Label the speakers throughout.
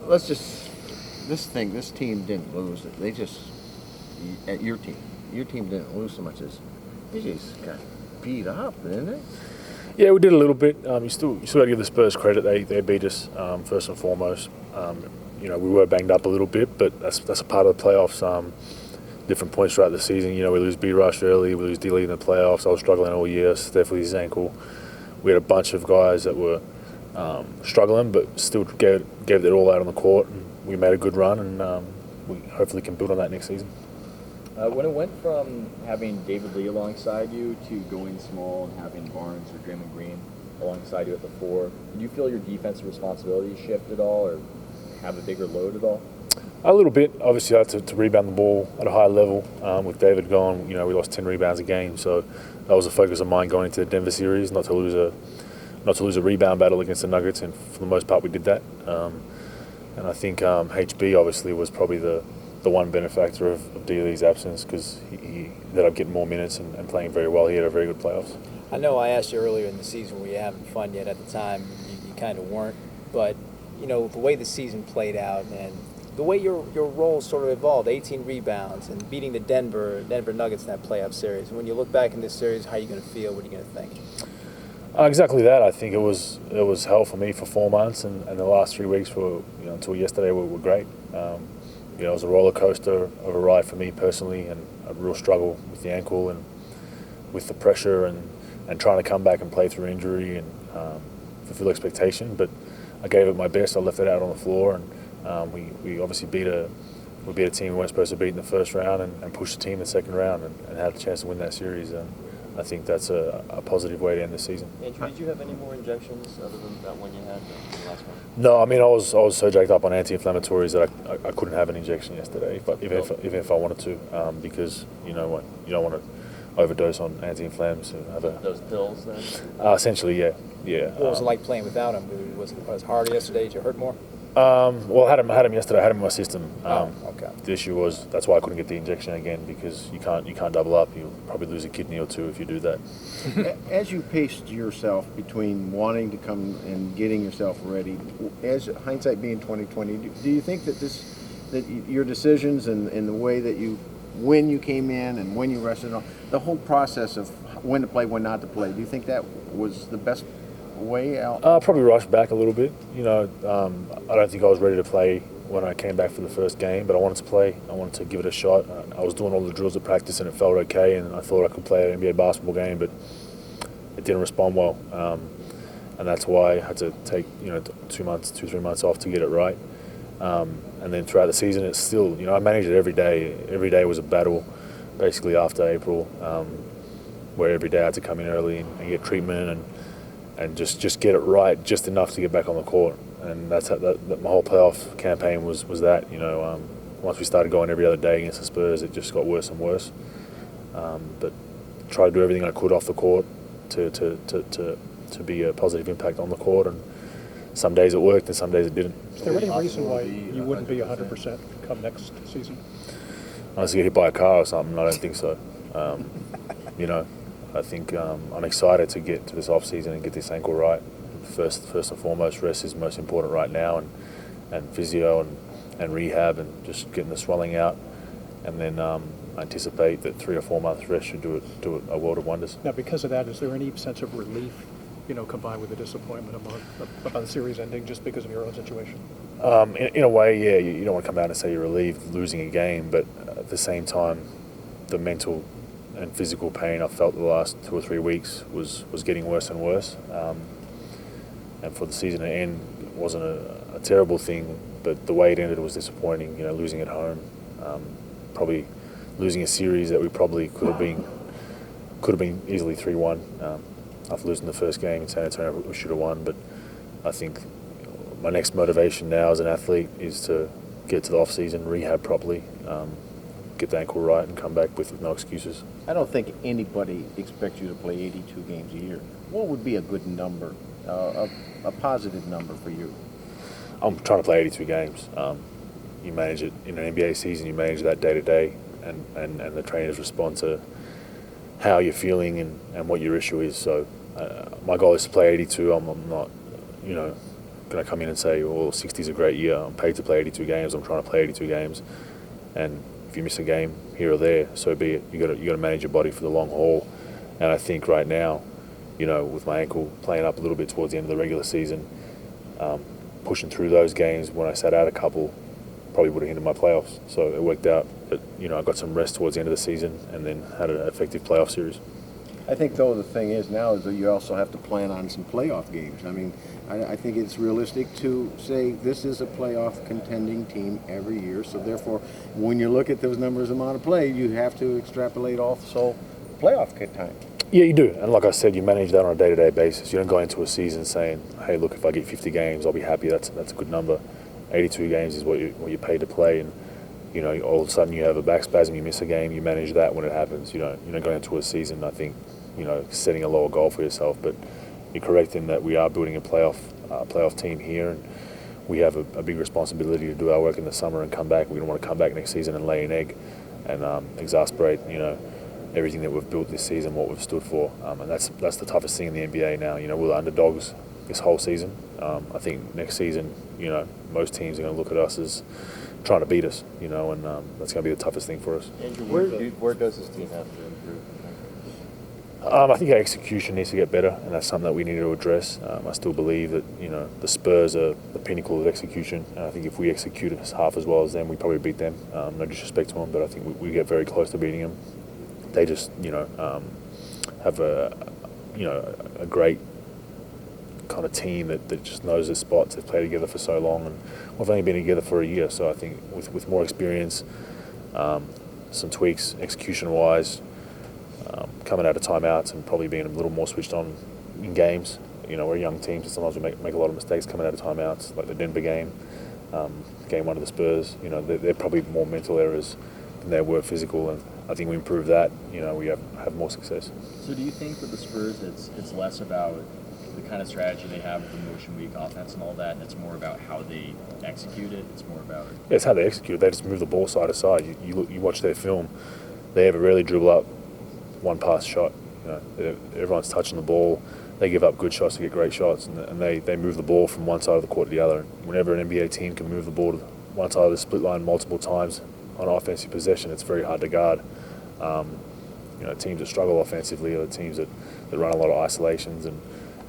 Speaker 1: let's just this team didn't lose it. They just at your team didn't lose so much as they just got beat up, didn't they?
Speaker 2: Yeah, we did a little bit. You still got to give the Spurs credit. They beat us first and foremost. We were banged up a little bit, but that's a part of the playoffs. Different points throughout the season. We lose B-Rush early, we lose D-Lee in the playoffs. I was struggling all year, Steph with his ankle. We had a bunch of guys that were struggling, but still gave it all out on the court. And we made a good run, and we hopefully can build on that next season.
Speaker 3: When it went from having David Lee alongside you to going small and having Barnes or Draymond Green alongside you at the 4, did you feel your defensive responsibilities shift at all or have a bigger load at all?
Speaker 2: A little bit. Obviously, I had to rebound the ball at a high level. With David gone, we lost 10 rebounds a game, so that was a focus of mine going into the Denver series, not to lose a rebound battle against the Nuggets, and for the most part, we did that. And I think HB obviously was probably the one benefactor of D-Lee's absence because he ended up getting more minutes and playing very well. He had a very good playoffs.
Speaker 4: I know I asked you earlier in the season, were you having fun yet? At the time, you kind of weren't, but the way the season played out and the way your role sort of evolved, 18 rebounds and beating the Denver Nuggets in that playoff series. And when you look back in this series, how are you going to feel? What are you going to think?
Speaker 2: Exactly that. I think it was hell for me for 4 months, and the last 3 weeks were until yesterday were great. It was a roller coaster of a ride for me personally, and a real struggle with the ankle and with the pressure and trying to come back and play through injury and fulfill expectation. But I gave it my best. I left it out on the floor, and we obviously beat a team we weren't supposed to beat in the first round and pushed the team in the second round and had a chance to win that series. I think that's a positive way to end the season.
Speaker 3: Andrew, did you have any more injections other than that one you had in the last one?
Speaker 2: No, I mean I was so jacked up on anti-inflammatories that I couldn't have an injection yesterday, if I wanted to, because you know what, you don't want to overdose on anti-inflams.
Speaker 3: Those pills then?
Speaker 2: Essentially, yeah.
Speaker 4: What was it like playing without him? Was it harder yesterday? Did you hurt more?
Speaker 2: Well, I had him yesterday. I had him in my system.
Speaker 4: Okay.
Speaker 2: The issue was that's why I couldn't get the injection again, because you can't double up. You'll probably lose a kidney or two if you do that.
Speaker 1: As you paced yourself between wanting to come and getting yourself ready, as hindsight being 2020, do you think that your decisions and the way that when you came in and when you rested on the whole process of when to play, when not to play, do you think that was the best way out?
Speaker 2: Probably rushed back a little bit. I don't think I was ready to play when I came back for the first game, but I wanted to play. I wanted to give it a shot. I was doing all the drills at practice and it felt okay, and I thought I could play an NBA basketball game, but it didn't respond well. And that's why I had to take 3 months off to get it right. And then throughout the season, it's still, I managed it every day. Every day was a battle, basically after April, where every day I had to come in early and get treatment and just get it right, just enough to get back on the court. And that's how my whole playoff campaign was that. Once we started going every other day against the Spurs, it just got worse and worse. But tried to do everything I could off the court to be a positive impact on the court. And some days it worked and some days it didn't.
Speaker 5: Is there any reason why you wouldn't be 100% come next season?
Speaker 2: Unless you get hit by a car or something, I don't think so. I think I'm excited to get to this off season and get this ankle right. First and foremost, rest is most important right now, and physio and rehab and just getting the swelling out, and then I anticipate that 3 or 4 months rest should do a world of wonders.
Speaker 5: Now, because of that, is there any sense of relief, combined with the disappointment about the series ending, just because of your own situation?
Speaker 2: In a way, yeah. You don't want to come out and say you're relieved losing a game, but at the same time, the mental and physical pain I felt the last 2 or 3 weeks was getting worse and worse. And for the season to end, it wasn't a terrible thing, but the way it ended was disappointing. Losing at home, probably losing a series that we probably could have been easily 3-1. After losing the first game in San Antonio, we should have won. But I think my next motivation now as an athlete is to get to the off season, rehab properly, get the ankle right, and come back with no excuses.
Speaker 1: I don't think anybody expects you to play 82 games a year. What would be a good number, a positive number for you?
Speaker 2: I'm trying to play 82 games. You manage it in an NBA season. You manage that day to day, and the trainers respond to how you're feeling and what your issue is. So my goal is to play 82. I'm not, going to come in and say, well, 60 is a great year. I'm paid to play 82 games. I'm trying to play 82 games. And if you miss a game here or there, so be it. You got to manage your body for the long haul. And I think right now, with my ankle playing up a little bit towards the end of the regular season, pushing through those games when I sat out a couple probably would have hindered my playoffs. So it worked out that, I got some rest towards the end of the season and then had an effective playoff series.
Speaker 1: I think, though, the thing is now is that you also have to plan on some playoff games. I mean, I think it's realistic to say this is a playoff contending team every year. So, therefore, when you look at those numbers amount of play, you have to extrapolate also playoff time.
Speaker 2: Yeah, you do. And like I said, you manage that on a day-to-day basis. You don't go into a season saying, hey, look, if I get 50 games, I'll be happy. That's a good number. 82 games is what you're paid to play. And, all of a sudden you have a back spasm, you miss a game, you manage that when it happens. You don't go into a season, I think, setting a lower goal for yourself. But you're correct in that we are building a playoff team here, and we have a big responsibility to do our work in the summer and come back. We don't want to come back next season and lay an egg and exasperate, everything that we've built this season, what we've stood for. And that's the toughest thing in the NBA now. We're the underdogs this whole season. I think next season, most teams are going to look at us as trying to beat us, and that's going to be the toughest thing for us.
Speaker 3: Andrew, where does this team have to improve?
Speaker 2: I think our execution needs to get better, and that's something that we need to address. I still believe that the Spurs are the pinnacle of execution, and I think if we execute half as well as them, we probably beat them. No disrespect to them, but I think we get very close to beating them. They just have a great kind of team that just knows their spots. They've played together for so long, and we've only been together for a year. So I think with more experience, some tweaks execution-wise, coming out of timeouts and probably being a little more switched on in games. We're a young team, so sometimes we make a lot of mistakes coming out of timeouts, like the Denver game, game one of the Spurs. They're probably more mental errors than they were physical, and I think we improve that. We have more success.
Speaker 3: So do you think with the Spurs, it's less about the kind of strategy they have with the motion weak offense and all that, and it's more about how they execute it? It's more about...
Speaker 2: Yeah, it's how they execute. They just move the ball side to side. You watch their film, they ever rarely dribble up one pass shot. Everyone's touching the ball. They give up good shots to get great shots, and they move the ball from one side of the court to the other. Whenever an NBA team can move the ball to one side of the split line multiple times on offensive possession, it's very hard to guard. Teams that struggle offensively are the teams that run a lot of isolations and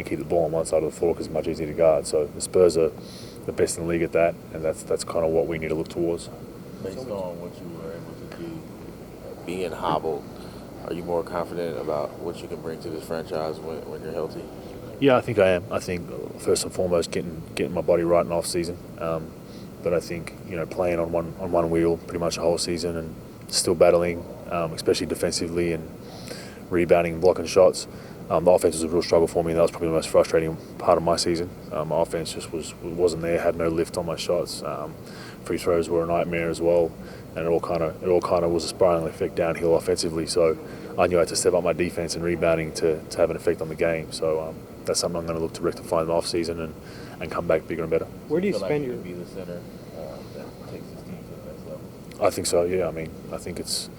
Speaker 2: keep the ball on one side of the floor because it's much easier to guard. So the Spurs are the best in the league at that, and that's kind of what we need to look towards.
Speaker 6: Based on what you were able to do, being hobbled, are you more confident about what you can bring to this franchise when you're healthy?
Speaker 2: Yeah, I think I am. I think first and foremost getting my body right in off season. But I think playing on one wheel pretty much the whole season and still battling, especially defensively and rebounding and blocking shots. The offense was a real struggle for me, and that was probably the most frustrating part of my season. My offense just wasn't there, had no lift on my shots. Free throws were a nightmare as well, and it all kind of was a spiraling effect downhill offensively. So I knew I had to step up my defense and rebounding to have an effect on the game. So that's something I'm going to look to rectify in the off season and come back bigger and better.
Speaker 5: Where do you
Speaker 6: Feel like
Speaker 5: spend
Speaker 6: you
Speaker 5: your...
Speaker 6: could be the center that takes this team to the next level?
Speaker 2: I think so. Yeah. I think it's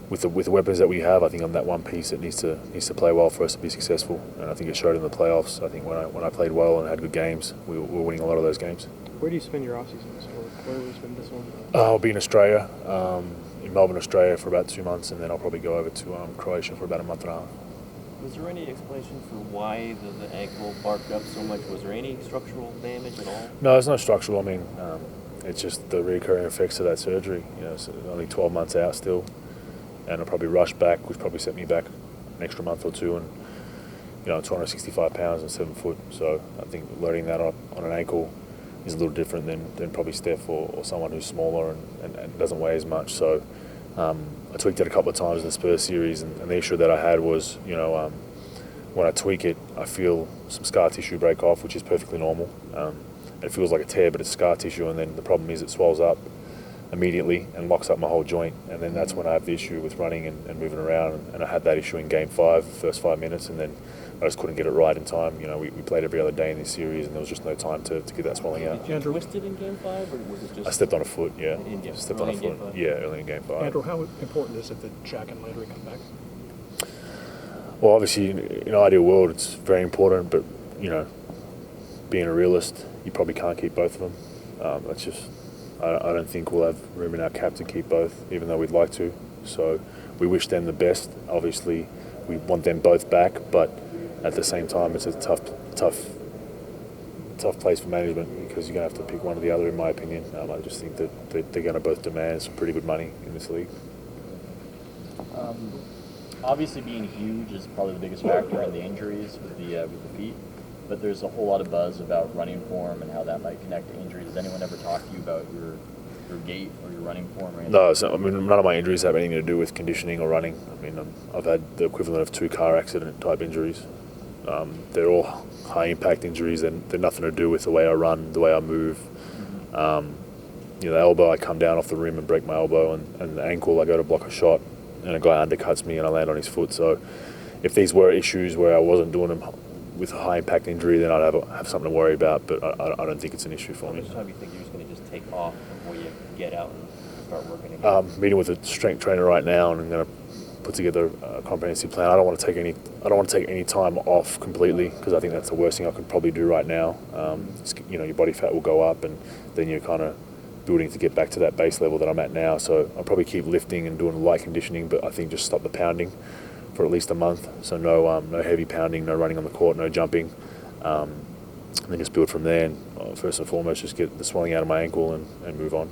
Speaker 2: with the weapons that we have. I think I'm that one piece that needs to play well for us to be successful, and I think it showed in the playoffs. I think when I played well and had good games, we were winning a lot of those games.
Speaker 5: Where do you spend your off-season? Where will you spend this one?
Speaker 2: I'll be in Australia, in Melbourne, Australia for about 2 months, and then I'll probably go over to Croatia for about a month and a half.
Speaker 7: Was there any explanation for why the ankle barked up so much? Was there any structural damage at all?
Speaker 2: No, it's not structural. It's just the recurring effects of that surgery. It's only 12 months out still, and I'll probably rush back, which probably set me back an extra month or two, and 265 pounds and 7 foot. So I think loading that up on an ankle is a little different than probably Steph or someone who's smaller and doesn't weigh as much. So I tweaked it a couple of times in the Spurs series, and the issue that I had was, when I tweak it, I feel some scar tissue break off, which is perfectly normal. It feels like a tear, but it's scar tissue, and then the problem is it swells up immediately and locks up my whole joint, and then that's when I have the issue with running and moving around, and I had that issue in Game 5, the first 5 minutes, and then I just couldn't get it right in time. We played every other day in this series, and there was just no time to get that swelling out.
Speaker 7: Did you twist it in Game 5, or was it just...
Speaker 2: I stepped on a foot, yeah. Stepped on a
Speaker 7: early in
Speaker 2: foot.
Speaker 7: Game 5?
Speaker 2: Yeah, early in Game 5.
Speaker 5: Andrew, how important is it that Jack and Landry come back?
Speaker 2: Well, obviously, in an ideal world, it's very important, but, being a realist, you probably can't keep both of them. That's just, I don't think we'll have room in our cap to keep both, even though we'd like to. So we wish them the best. Obviously, we want them both back, but at the same time, it's a tough place for management because you're going to have to pick one or the other, in my opinion. I just think that they're going to both demand some pretty good money in this league.
Speaker 3: Obviously, being huge is probably the biggest factor in the injuries with the feet. But there's a whole lot of buzz about running form and how that might connect to injuries. Has anyone ever talked to you about your gait or your running form or anything?
Speaker 2: No, so, I mean, none of my injuries have anything to do with conditioning or running. I mean, I've had the equivalent of 2 car accident type injuries. They're all high impact injuries, and they're nothing to do with the way I run, the way I move. The elbow, I come down off the rim and break my elbow, and the ankle, I go to block a shot, and a guy undercuts me and I land on his foot. So if these were issues where I wasn't doing them with a high impact injury, then I'd have something to worry about, but I don't think it's an issue for
Speaker 7: How
Speaker 2: me.
Speaker 7: much time do you think you're just going to just take off before you get out and start working again?
Speaker 2: Meeting with a strength trainer right now, and I'm going to put together a comprehensive plan. I don't want to take any time off completely because I think that's the worst thing I could probably do right now. Your body fat will go up, and then you're kind of building to get back to that base level that I'm at now. So I'll probably keep lifting and doing light conditioning, but I think just stop the pounding for at least a month. So no heavy pounding, no running on the court, no jumping, and then just build from there. And first and foremost, just get the swelling out of my ankle and move on.